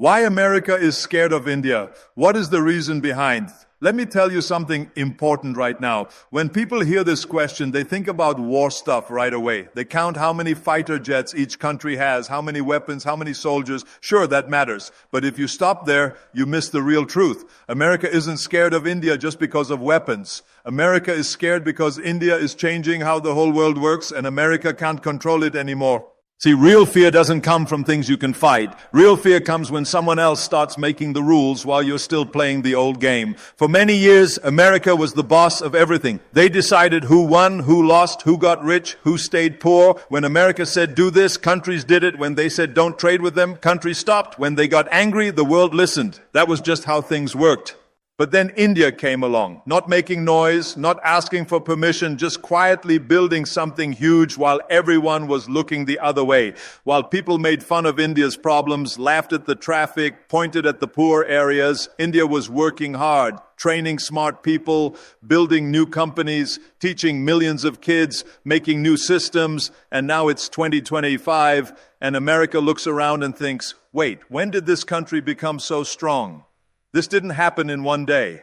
Why America is scared of India? What is the reason behind? Let me tell you something important right now. When people hear this question, they think about war stuff right away. They count how many fighter jets each country has, how many weapons, how many soldiers. Sure, that matters. But if you stop there, you miss the real truth. America isn't scared of India just because of weapons. America is scared because India is changing how the whole world works, and America can't control it anymore. See, real fear doesn't come from things you can fight. Real fear comes when someone else starts making the rules while you're still playing the old game. For many years, America was the boss of everything. They decided who won, who lost, who got rich, who stayed poor. When America said do this, countries did it. When they said don't trade with them, countries stopped. When they got angry, the world listened. That was just how things worked. But then India came along, not making noise, not asking for permission, just quietly building something huge while everyone was looking the other way. While people made fun of India's problems, laughed at the traffic, pointed at the poor areas, India was working hard, training smart people, building new companies, teaching millions of kids, making new systems, and now it's 2025, and America looks around and thinks, wait, when did this country become so strong? This didn't happen in one day.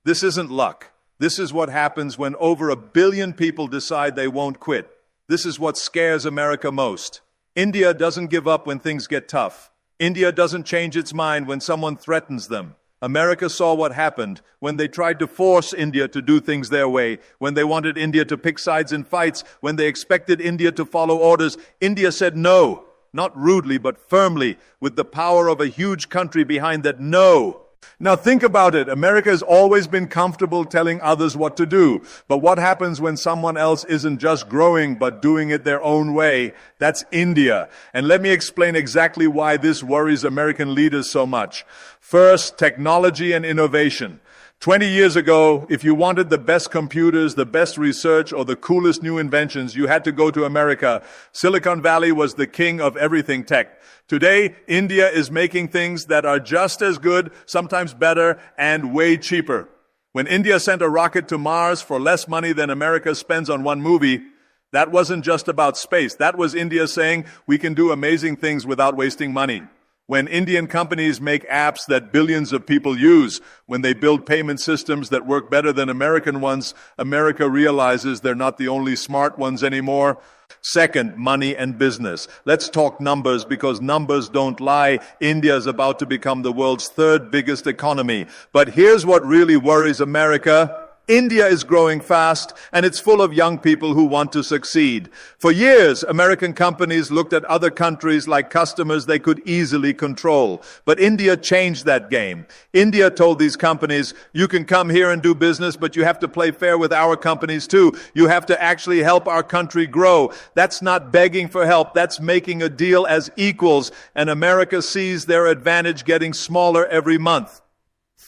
This isn't luck. This is what happens when over 1 billion people decide they won't quit. This is what scares America most. India doesn't give up when things get tough. India doesn't change its mind when someone threatens them. America saw what happened when they tried to force India to do things their way, when they wanted India to pick sides in fights, when they expected India to follow orders. India said no, not rudely but firmly, with the power of a huge country behind that no. Now think about it. America has always been comfortable telling others what to do. But what happens when someone else isn't just growing but doing it their own way? That's India. And let me explain exactly why this worries American leaders so much. First, technology and innovation. 20 years ago, if you wanted the best computers, the best research, or the coolest new inventions, you had to go to America. Silicon Valley was the king of everything tech. Today, India is making things that are just as good, sometimes better, and way cheaper. When India sent a rocket to Mars for less money than America spends on one movie, that wasn't just about space. That was India saying, we can do amazing things without wasting money. When Indian companies make apps that billions of people use, when they build payment systems that work better than American ones, America realizes they're not the only smart ones anymore. Second, money and business. Let's talk numbers because numbers don't lie. India is about to become the world's 3rd biggest economy. But here's what really worries America. India is growing fast, and it's full of young people who want to succeed. For years, American companies looked at other countries like customers they could easily control. But India changed that game. India told these companies, you can come here and do business, but you have to play fair with our companies too. You have to actually help our country grow. That's not begging for help. That's making a deal as equals, and America sees their advantage getting smaller every month.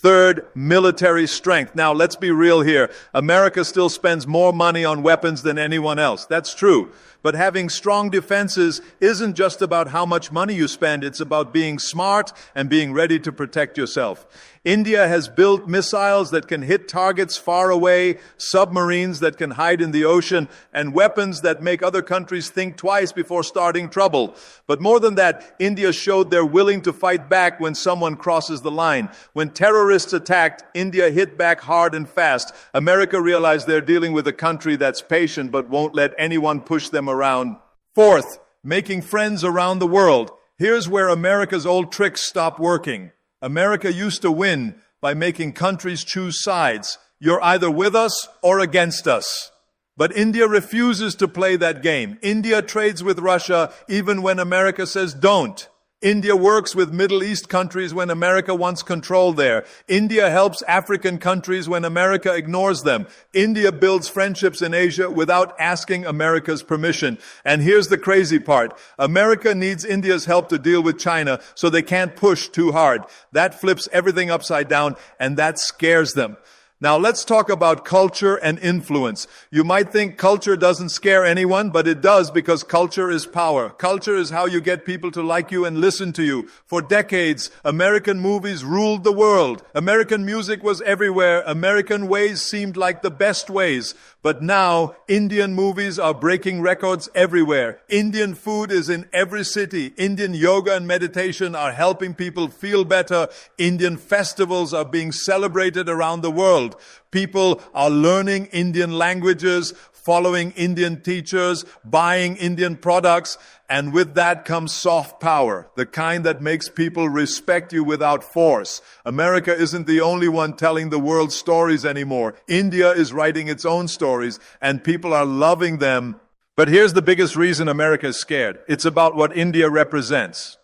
Third, military strength. Now, let's be real here. America still spends more money on weapons than anyone else. That's true. But having strong defenses isn't just about how much money you spend. It's about being smart and being ready to protect yourself. India has built missiles that can hit targets far away, submarines that can hide in the ocean, and weapons that make other countries think twice before starting trouble. But more than that, India showed they're willing to fight back when someone crosses the line. When terrorists attacked, India hit back hard and fast. America realized they're dealing with a country that's patient but won't let anyone push them around. Fourth, making friends around the world. Here's where America's old tricks stop working. America used to win by making countries choose sides. You're either with us or against us. But India refuses to play that game. India trades with Russia even when America says don't. India works with Middle East countries when America wants control there. India helps African countries when America ignores them. India builds friendships in Asia without asking America's permission. And here's the crazy part. America needs India's help to deal with China, so they can't push too hard. That flips everything upside down, and that scares them. Now let's talk about culture and influence. You might think culture doesn't scare anyone, but it does, because culture is power. Culture is how you get people to like you and listen to you. For decades, American movies ruled the world. American music was everywhere. American ways seemed like the best ways. But now, Indian movies are breaking records everywhere. Indian food is in every city. Indian yoga and meditation are helping people feel better. Indian festivals are being celebrated around the world. People are learning Indian languages, following Indian teachers, buying Indian products, and with that comes soft power, the kind that makes people respect you without force. America isn't the only one telling the world stories anymore. India is writing its own stories, and people are loving them. But here's the biggest reason America is scared. It's about what India represents.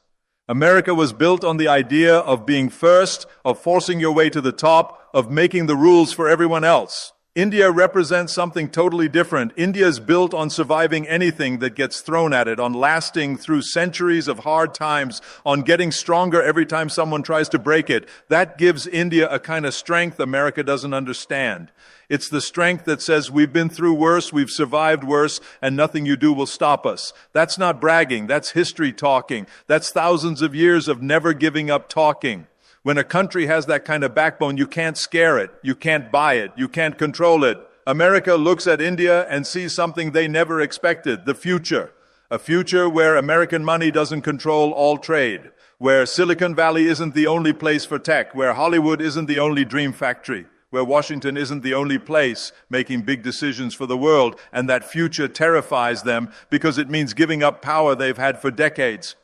America was built on the idea of being first, of forcing your way to the top, of making the rules for everyone else. India represents something totally different. India is built on surviving anything that gets thrown at it, on lasting through centuries of hard times, on getting stronger every time someone tries to break it. That gives India a kind of strength America doesn't understand. It's the strength that says we've been through worse, we've survived worse, and nothing you do will stop us. That's not bragging, that's history talking. That's thousands of years of never giving up talking. When a country has that kind of backbone, you can't scare it, you can't buy it, you can't control it. America looks at India and sees something they never expected, the future. A future where American money doesn't control all trade, where Silicon Valley isn't the only place for tech, where Hollywood isn't the only dream factory, where Washington isn't the only place making big decisions for the world, and that future terrifies them because it means giving up power they've had for decades.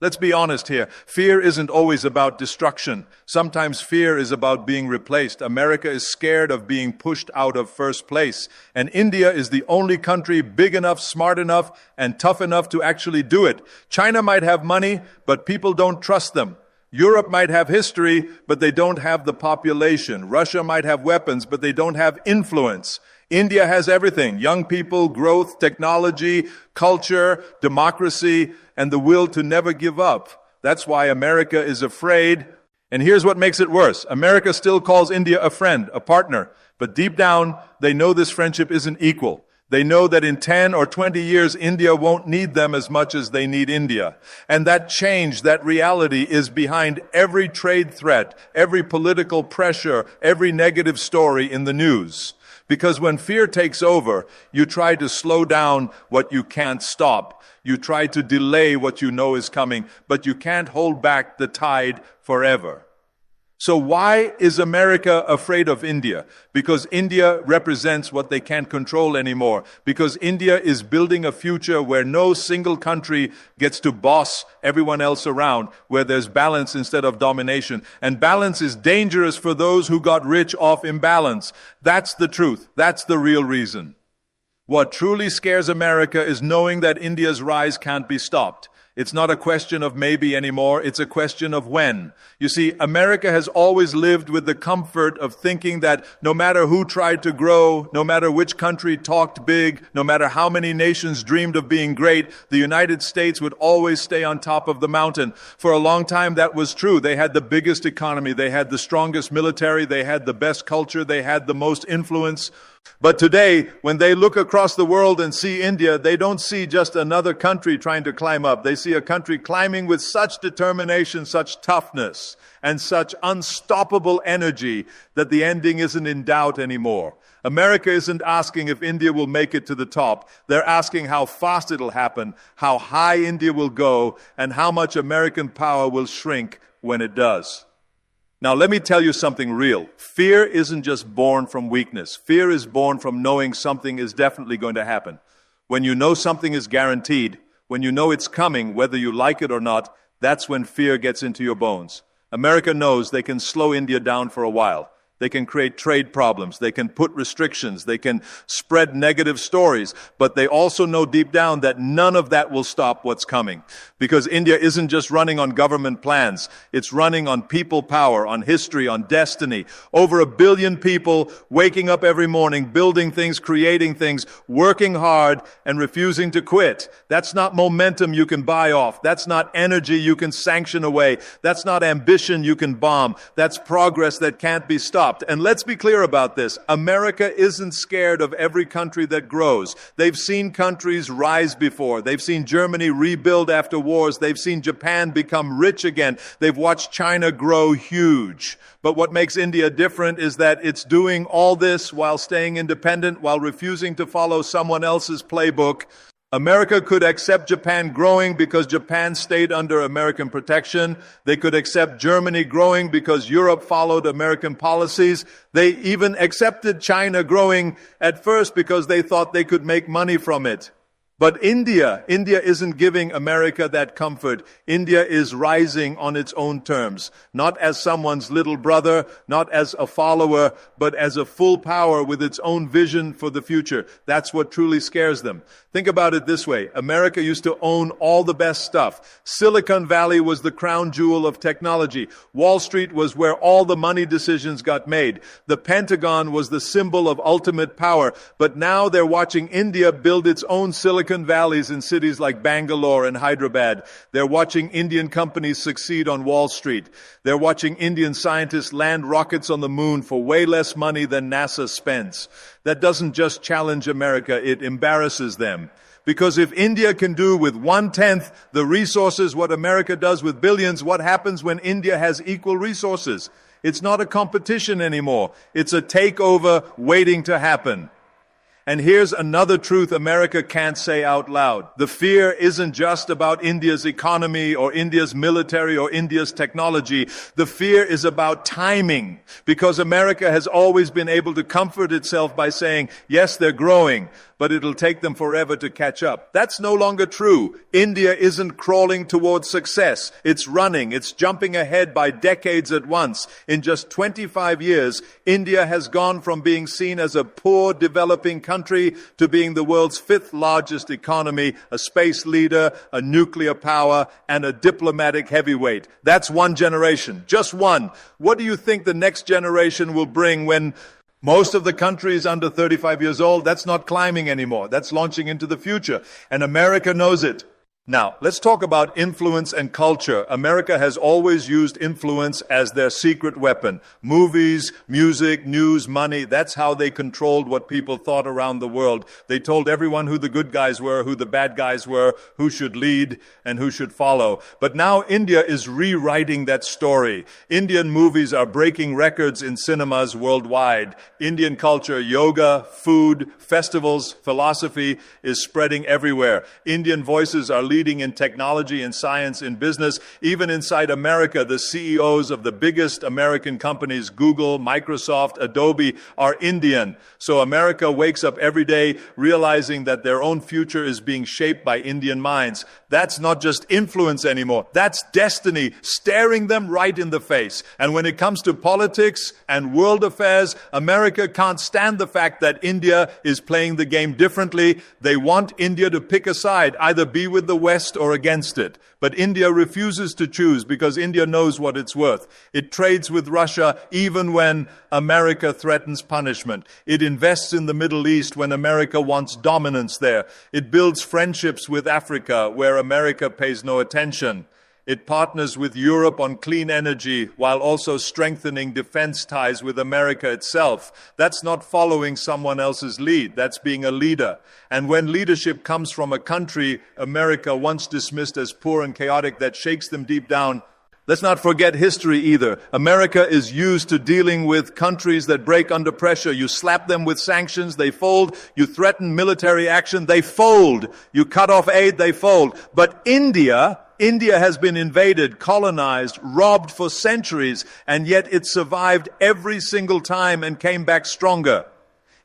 Let's be honest here. Fear isn't always about destruction. Sometimes fear is about being replaced. America is scared of being pushed out of first place. And India is the only country big enough, smart enough, and tough enough to actually do it. China might have money, but people don't trust them. Europe might have history, but they don't have the population. Russia might have weapons, but they don't have influence. India has everything: young people, growth, technology, culture, democracy, and the will to never give up. That's why America is afraid. And here's what makes it worse. America still calls India a friend, a partner. But deep down, they know this friendship isn't equal. They know that in 10 or 20 years, India won't need them as much as they need India. And that change, that reality is behind every trade threat, every political pressure, every negative story in the news. Because when fear takes over, you try to slow down what you can't stop. You try to delay what you know is coming, but you can't hold back the tide forever. So why is America afraid of India? Because India represents what they can't control anymore. Because India is building a future where no single country gets to boss everyone else around, where there's balance instead of domination. And balance is dangerous for those who got rich off imbalance. That's the truth. That's the real reason. What truly scares America is knowing that India's rise can't be stopped. It's not a question of maybe anymore, it's a question of when. You see, America has always lived with the comfort of thinking that no matter who tried to grow, no matter which country talked big, no matter how many nations dreamed of being great, the United States would always stay on top of the mountain. For a long time that was true. They had the biggest economy, they had the strongest military, they had the best culture, they had the most influence. But today, when they look across the world and see India, they don't see just another country trying to climb up. They see a country climbing with such determination, such toughness, and such unstoppable energy that the ending isn't in doubt anymore. America isn't asking if India will make it to the top. They're asking how fast it'll happen, how high India will go, and how much American power will shrink when it does. Now, let me tell you something real. Fear isn't just born from weakness. Fear is born from knowing something is definitely going to happen. When you know something is guaranteed, when you know it's coming, whether you like it or not, that's when fear gets into your bones. America knows they can slow India down for a while. They can create trade problems. They can put restrictions. They can spread negative stories. But they also know deep down that none of that will stop what's coming. Because India isn't just running on government plans. It's running on people power, on history, on destiny. Over 1 billion people waking up every morning, building things, creating things, working hard, and refusing to quit. That's not momentum you can buy off. That's not energy you can sanction away. That's not ambition you can bomb. That's progress that can't be stopped. stopped. And let's be clear about this. America isn't scared of every country that grows. They've seen countries rise before. They've seen Germany rebuild after wars. They've seen Japan become rich again. They've watched China grow huge. But what makes India different is that it's doing all this while staying independent, while refusing to follow someone else's playbook. America could accept Japan growing because Japan stayed under American protection. They could accept Germany growing because Europe followed American policies. They even accepted China growing at first because they thought they could make money from it. But India isn't giving America that comfort. India is rising on its own terms, not as someone's little brother, not as a follower, but as a full power with its own vision for the future. That's what truly scares them. Think about it this way. America used to own all the best stuff. Silicon Valley was the crown jewel of technology. Wall Street was where all the money decisions got made. The Pentagon was the symbol of ultimate power. But now they're watching India build its own Silicon Valleys in cities like Bangalore and Hyderabad. They're watching Indian companies succeed on Wall Street. They're watching Indian scientists land rockets on the moon for way less money than NASA spends. That doesn't just challenge America, it embarrasses them. Because if India can do with 1/10 the resources what America does with billions, what happens when India has equal resources? It's not a competition anymore. It's a takeover waiting to happen. And here's another truth America can't say out loud. The fear isn't just about India's economy or India's military or India's technology. The fear is about timing, because America has always been able to comfort itself by saying, yes, they're growing, but it'll take them forever to catch up. That's no longer true. India isn't crawling towards success. It's running. It's jumping ahead by decades at once. In just 25 years, India has gone from being seen as a poor developing country to being the world's 5th largest economy, a space leader, a nuclear power, and a diplomatic heavyweight. That's one generation. Just one. What do you think the next generation will bring when most of the countries under 35 years old? That's not climbing anymore. That's launching into the future. And America knows it. Now, let's talk about influence and culture. America has always used influence as their secret weapon. Movies, music, news, money, that's how they controlled what people thought around the world. They told everyone who the good guys were, who the bad guys were, who should lead, and who should follow. But now India is rewriting that story. Indian movies are breaking records in cinemas worldwide. Indian culture, yoga, food, festivals, philosophy is spreading everywhere. Indian voices are leading in technology and science, in business. Even inside America, the CEOs of the biggest American companies, Google, Microsoft, Adobe, are Indian. So America wakes up every day realizing that their own future is being shaped by Indian minds. That's not just influence anymore. That's destiny staring them right in the face. And when it comes to politics and world affairs, America can't stand the fact that India is playing the game differently. They want India to pick a side, either be with the West or against it. But India refuses to choose because India knows what it's worth. It trades with Russia even when America threatens punishment. It invests in the Middle East when America wants dominance there. It builds friendships with Africa where America pays no attention. It partners with Europe on clean energy while also strengthening defense ties with America itself. That's not following someone else's lead. That's being a leader. And when leadership comes from a country America once dismissed as poor and chaotic, that shakes them deep down. Let's not forget history either. America is used to dealing with countries that break under pressure. You slap them with sanctions, they fold. You threaten military action, they fold. You cut off aid, they fold. But India has been invaded, colonized, robbed for centuries, and yet it survived every single time and came back stronger.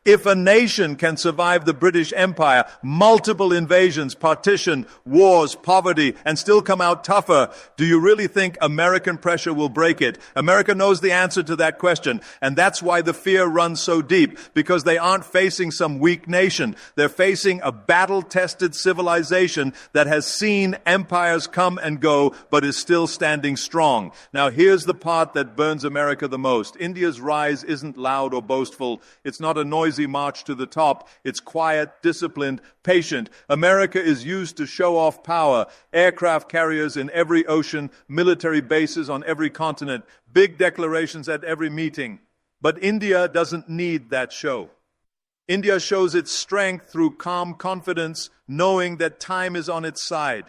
If a nation can survive the British Empire, multiple invasions, partition, wars, poverty, and still come out tougher, do you really think American pressure will break it? America knows the answer to that question, and that's why the fear runs so deep, because they aren't facing some weak nation. They're facing a battle-tested civilization that has seen empires come and go, but is still standing strong. Now, here's the part that burns America the most. India's rise isn't loud or boastful. It's not a noisy march to the top. It's quiet, disciplined, patient. America is used to show off power. Aircraft carriers in every ocean, military bases on every continent, big declarations at every meeting. But India doesn't need that show. India shows its strength through calm confidence, knowing that time is on its side.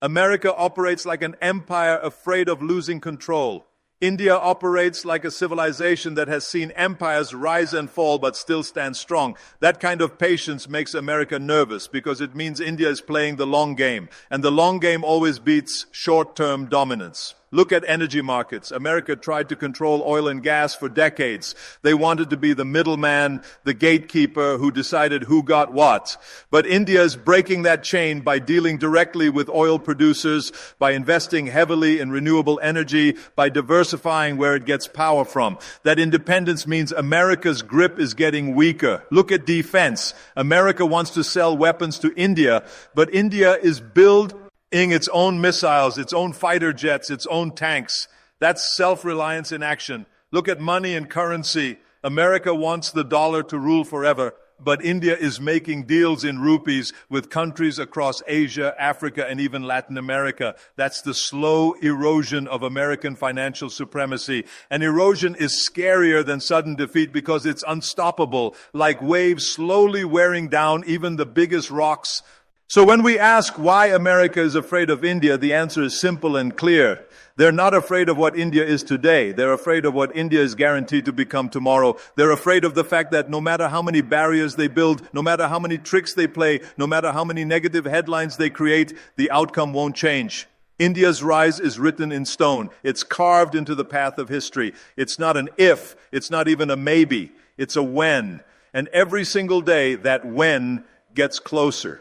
America operates like an empire afraid of losing control. India operates like a civilization that has seen empires rise and fall but still stand strong. That kind of patience makes America nervous because it means India is playing the long game, and the long game always beats short-term dominance. Look at energy markets. America tried to control oil and gas for decades. They wanted to be the middleman, the gatekeeper who decided who got what. But India is breaking that chain by dealing directly with oil producers, by investing heavily in renewable energy, by diversifying where it gets power from. That independence means America's grip is getting weaker. Look at defense. America wants to sell weapons to India, but India is building its own missiles, its own fighter jets, its own tanks. That's self-reliance in action. Look at money and currency. America wants the dollar to rule forever, but India is making deals in rupees with countries across Asia, Africa, and even Latin America. That's the slow erosion of American financial supremacy. And erosion is scarier than sudden defeat because it's unstoppable, like waves slowly wearing down even the biggest rocks. So when we ask why America is afraid of India, the answer is simple and clear. They're not afraid of what India is today. They're afraid of what India is guaranteed to become tomorrow. They're afraid of the fact that no matter how many barriers they build, no matter how many tricks they play, no matter how many negative headlines they create, the outcome won't change. India's rise is written in stone. It's carved into the path of history. It's not an if. It's not even a maybe. It's a when. And every single day, that when gets closer.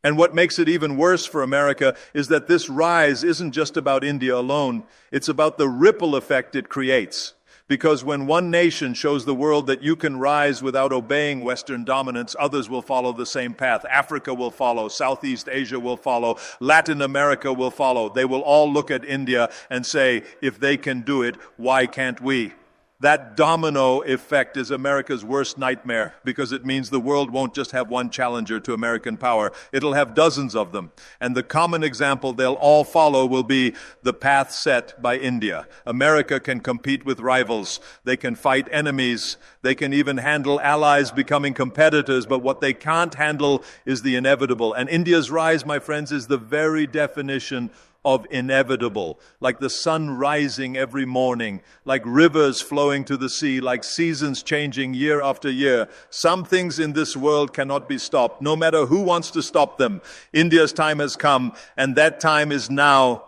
And what makes it even worse for America is that this rise isn't just about India alone. It's about the ripple effect it creates. Because when one nation shows the world that you can rise without obeying Western dominance, others will follow the same path. Africa will follow. Southeast Asia will follow. Latin America will follow. They will all look at India and say, if they can do it, why can't we? That domino effect is America's worst nightmare because it means the world won't just have one challenger to American power. It'll have dozens of them. And the common example they'll all follow will be the path set by India. America can compete with rivals. They can fight enemies. They can even handle allies becoming competitors. But what they can't handle is the inevitable. And India's rise, my friends, is the very definition of inevitable, like the sun rising every morning, like rivers flowing to the sea, like seasons changing year after year. Some things in this world cannot be stopped, no matter who wants to stop them. India's time has come, and that time is now.